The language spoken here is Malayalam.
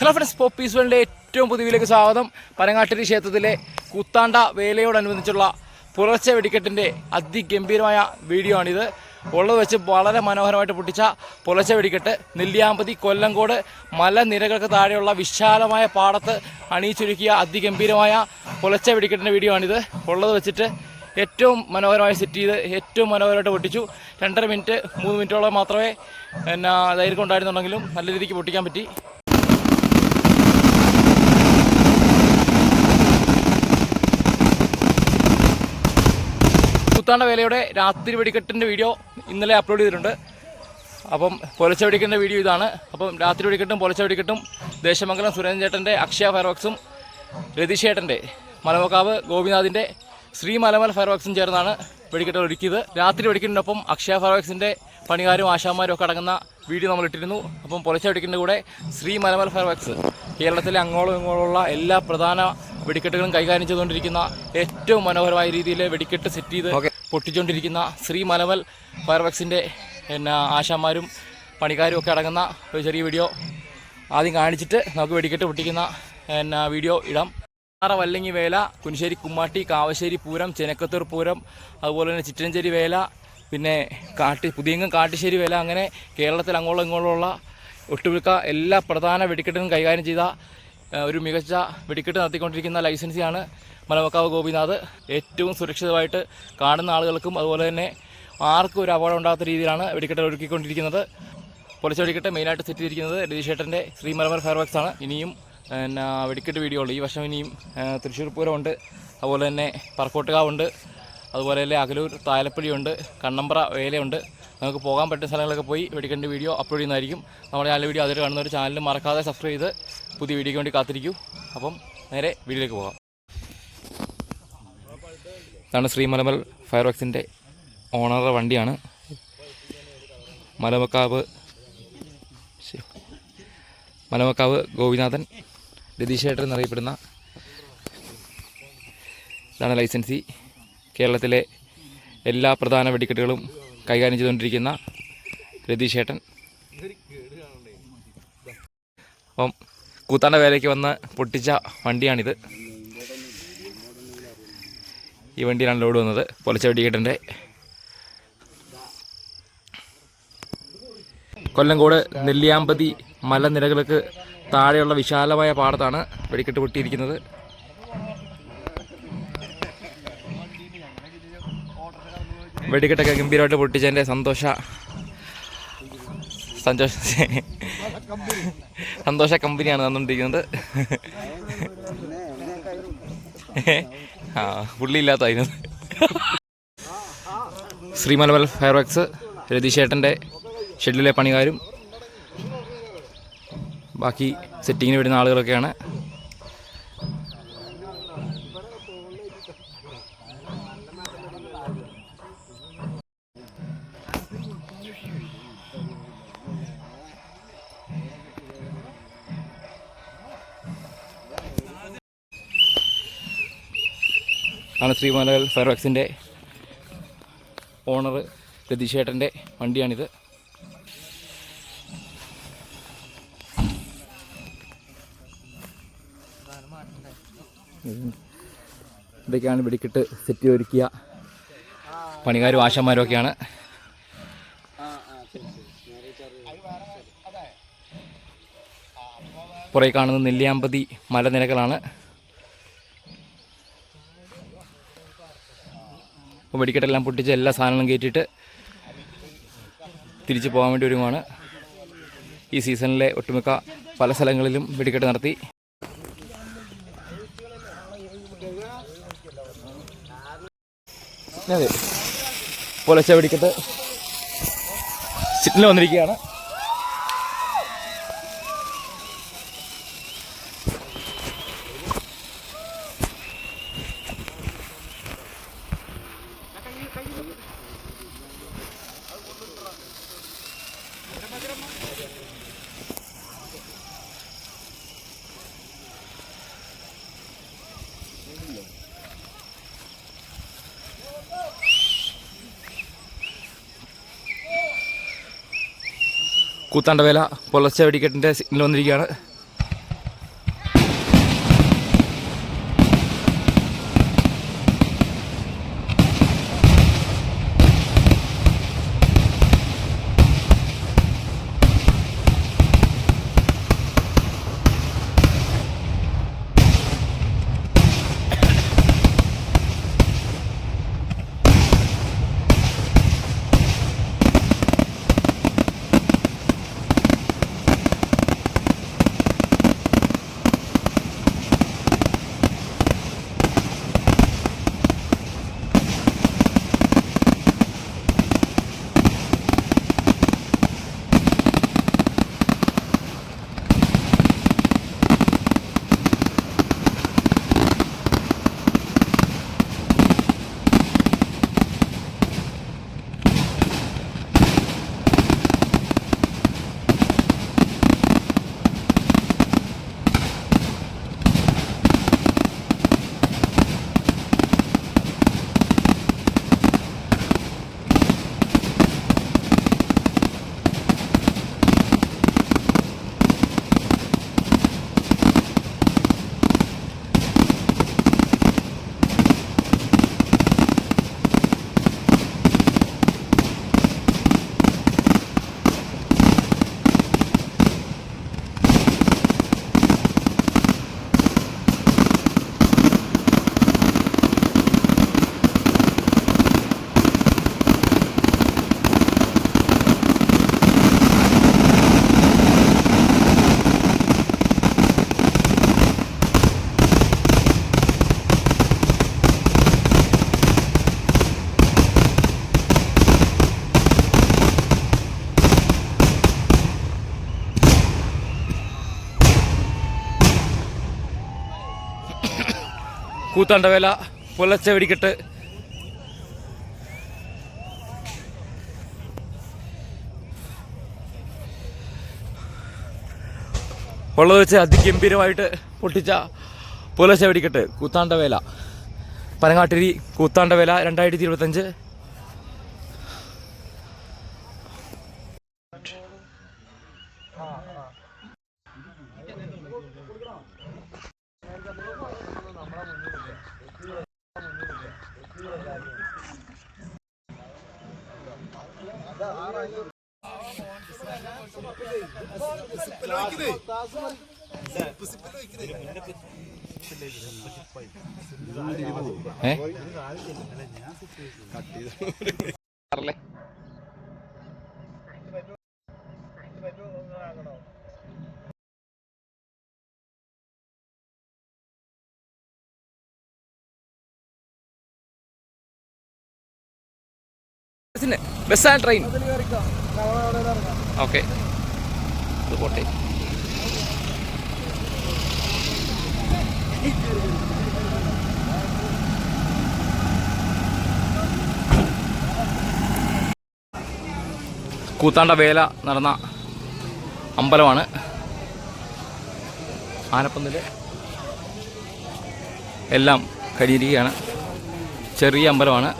ഹലോ ഫ്രണ്ട്സ്, പോപ്പീസ് വേൾഡിൻ്റെ ഏറ്റവും പുതിയതിലേക്ക് സ്വാഗതം. പനങ്ങാട്ടിരി ക്ഷേത്രത്തിലെ കൂത്താണ്ട വേലയോടനുബന്ധിച്ചുള്ള പുലർച്ചെ വെടിക്കെട്ടിൻ്റെ അതിഗംഭീരമായ വീഡിയോ ആണിത്. ഉള്ളത് വെച്ച് വളരെ മനോഹരമായിട്ട് പൊട്ടിച്ച പുലർച്ചെ വെടിക്കെട്ട് നെല്ലിയാമ്പതി കൊല്ലങ്കോട് മലനിരകൾക്ക് താഴെയുള്ള വിശാലമായ പാടത്ത് അണിയിച്ചൊരുക്കിയ അതിഗംഭീരമായ പുലർച്ചെ വെടിക്കെട്ടിൻ്റെ വീഡിയോ ആണിത്. ഉള്ളത് വെച്ചിട്ട് ഏറ്റവും മനോഹരമായി സെറ്റ് ചെയ്ത് ഏറ്റവും മനോഹരമായിട്ട് പൊട്ടിച്ചു. 2.5 മിനിറ്റ് 3 മിനിറ്റോളം മാത്രമേ ദൈർഘ്യം ഉണ്ടായിരുന്നുണ്ടെങ്കിലും നല്ല രീതിക്ക് പൊട്ടിക്കാൻ പറ്റി. കൂത്താണ്ട വേലയുടെ രാത്രി വെടിക്കെട്ടിൻ്റെ വീഡിയോ ഇന്നലെ അപ്ലോഡ് ചെയ്തിട്ടുണ്ട്. അപ്പം പുലർച്ചെ വെടിക്കെട്ടിൻ്റെ വീഡിയോ ഇതാണ്. അപ്പം രാത്രി വെടിക്കെട്ടും പുലർച്ചെ വെടിക്കെട്ടും ദേശമംഗലം സുരേന്ദ്രൻ ചേട്ടൻ്റെ അക്ഷയ ഫയർവർക്സും രതീഷ് ചേട്ടൻ്റെ മലമക്കാവ് ഗോപിനാഥിൻ്റെ ശ്രീ മലമൽ ഫയർവർക്സും ചേർന്നാണ് വെടിക്കെട്ട് ഒരുക്കിയത്. രാത്രി വെടിക്കെട്ടിനൊപ്പം അക്ഷയ ഫയർവർക്സിൻ്റെ പണിക്കാരും ആശാന്മാരും ഒക്കെ അടങ്ങുന്ന വീഡിയോ നമ്മൾ ഇട്ടിരുന്നു. അപ്പം പുലർച്ചെ വെടിക്കെട്ടിൻ്റെ കൂടെ ശ്രീ മലമൽ ഫയർവർക്സ് കേരളത്തിലെ അങ്ങോളം ഇങ്ങോളമുള്ള എല്ലാ പ്രധാന വെടിക്കെട്ടുകളും കൈകാര്യം ചെയ്തുകൊണ്ടിരിക്കുന്ന ഏറ്റവും മനോഹരമായ രീതിയിൽ വെടിക്കെട്ട് സെറ്റ് ചെയ്ത് പൊട്ടിച്ചുകൊണ്ടിരിക്കുന്ന ശ്രീ മലമൽ ഫയർവർക്സിൻ്റെ ആശാന്മാരും പണിക്കാരും ഒക്കെ അടങ്ങുന്ന ഒരു ചെറിയ വീഡിയോ ആദ്യം കാണിച്ചിട്ട് നമുക്ക് വെടിക്കെട്ട് പൊട്ടിക്കുന്ന വീഡിയോ ഇടാം. വല്ലങ്ങി വേല, കുനിശ്ശേരി കുമ്മാട്ടി, കാവശ്ശേരി പൂരം, ചെനക്കത്തൂർ പൂരം, അതുപോലെ തന്നെ ചിറ്റഞ്ചേരി വേല, പിന്നെ പുതിയങ്ങം കാട്ടിശ്ശേരി വേല, അങ്ങനെ കേരളത്തിൽ അങ്ങോളം ഇങ്ങോളമുള്ള ഒട്ടുമിക്ക എല്ലാ പ്രധാന വെടിക്കെട്ടുകളും കൈകാര്യം ചെയ്ത ഒരു മികച്ച വെടിക്കെട്ട് നടത്തിക്കൊണ്ടിരിക്കുന്ന ലൈസൻസിയാണ് മലമക്കാവ് ഗോപിനാഥ്. ഏറ്റവും സുരക്ഷിതമായിട്ട് കാണുന്ന ആളുകൾക്കും അതുപോലെ തന്നെ ആർക്കും ഒരു അപകടം ഉണ്ടാകാത്ത രീതിയിലാണ് വെടിക്കെട്ട് ഒരുക്കിക്കൊണ്ടിരിക്കുന്നത്. പുലർച്ചെ വെടിക്കെട്ട് മെയിനായിട്ട് സെറ്റ് ചെയ്തിരിക്കുന്നത് രതീഷേട്ടൻ്റെ ശ്രീ മലമൽ ഫയർവർക്സ് ആണ്. ഇനിയും വെടിക്കെട്ട് വീഡിയോ ഉണ്ട്. ഈ വർഷം ഇനിയും തൃശ്ശൂർ പൂരമുണ്ട്, അതുപോലെ തന്നെ പറക്കോട്ടുകാവുണ്ട്, അതുപോലെ തന്നെ അകലൂർ തായലപ്പള്ളിയുണ്ട്, കണ്ണമ്പ്ര വേലയുണ്ട്. നമുക്ക് പോകാൻ പറ്റുന്ന സ്ഥലങ്ങളൊക്കെ പോയി വെടിക്കെട്ടിൻ്റെ വീഡിയോ അപ്ലോഡ് ചെയ്യുന്നതായിരിക്കും. നമ്മുടെ ചാനൽ വീഡിയോ അതിൽ കാണുന്ന ഒരു ചാനൽ മറക്കാതെ സബ്സ്ക്രൈബ് ചെയ്ത് പുതിയ വീഡിയോയ്ക്ക് വേണ്ടി കാത്തിരിക്കൂ. അപ്പം നേരെ വീഡിയോയിലേക്ക് പോകാം. ഇതാണ് ശ്രീ മലമൽ ഫയർവർക്സിൻ്റെ ഓണറുടെ വണ്ടിയാണ്. മലമക്കാവ് ഗോപിനാഥൻ രതീഷേട്ടൻ എന്നറിയപ്പെടുന്ന ഇതാണ് ലൈസൻസി. കേരളത്തിലെ എല്ലാ പ്രധാന വെടിക്കെട്ടുകളും കൈകാര്യം ചെയ്തുകൊണ്ടിരിക്കുന്ന രതീഷേട്ടൻ. അപ്പം കൂത്താണ്ട വേലയ്ക്ക് വന്ന് പൊട്ടിച്ച വണ്ടിയാണിത്. ഈ വണ്ടിയിലാണ് ലോഡ് വന്നത്. പുലർച്ചെ വെടിക്കെട്ടിൻ്റെ കൊല്ലങ്കോട് നെല്ലിയാമ്പതി മലനിരകൾക്ക് താഴെയുള്ള വിശാലമായ പാടത്താണ് വെടിക്കെട്ട് പൊട്ടിയിരിക്കുന്നത്. വെടിക്കെട്ടൊക്കെ ഗംഭീരമായിട്ട് പൊട്ടിച്ചതിൻ്റെ സന്തോഷ കമ്പനിയാണ് തന്നുകൊണ്ടിരിക്കുന്നത്. പുള്ളിയില്ലാത്തതിന് ശ്രീ മലമൽ ഫയർവർക്സ് രതീഷേട്ടൻ്റെ ഷെഡിലെ പണിക്കാരും ബാക്കി സെറ്റിങ്ങിന് വരുന്ന ആളുകളൊക്കെയാണ്. ആണ് ശ്രീ മലമൽ ഫയർവർക്സിൻ്റെ ഓണർ രതീഷേട്ടൻ്റെ വണ്ടിയാണിത്. ഇതൊക്കെയാണ് വെടിക്കെട്ട് സെറ്റ് ഒരുക്കിയ പണിക്കാരും ആശാന്മാരും ഒക്കെയാണ്. പുറകെ കാണുന്നത് നെല്ലിയാമ്പതി മലനിരകളാണ്. അപ്പോൾ വെടിക്കെട്ടെല്ലാം പൊട്ടിച്ച് എല്ലാ സാധനങ്ങളും കയറ്റിയിട്ട് തിരിച്ചു പോകാൻ വേണ്ടി ഒരുങ്ങുവാണ്. ഈ സീസണിലെ ഒട്ടുമിക്ക പല സ്ഥലങ്ങളിലും വെടിക്കെട്ട് നടത്തി. അതെ, പുലർച്ചെ വെടിക്കെട്ട് സിഗ്നൽ വന്നിരിക്കുകയാണ്. കൂത്താണ്ട വേല പുലർച്ചെ വെടിക്കെട്ടിൻ്റെ സിഗ്നൽ വന്നിരിക്കുകയാണ്. കൂത്താണ്ടവേല പുലർച്ചെ വെടിക്കെട്ട്. ഉള്ളത് വെച്ച് അതിഗംഭീരമായിട്ട് പൊട്ടിച്ച പുലർച്ചെ വെടിക്കെട്ട് Koothandavela Panangattiri Koothandavela 2025. Bus and train. Okay, അത് പോട്ടെ. കൂത്താണ്ടവേല നടന്ന അമ്പലമാണ് ആനപ്പന്തൽ. എല്ലാം കഴിഞ്ഞിരിക്കുകയാണ്. ചെറിയ അമ്പലമാണ്.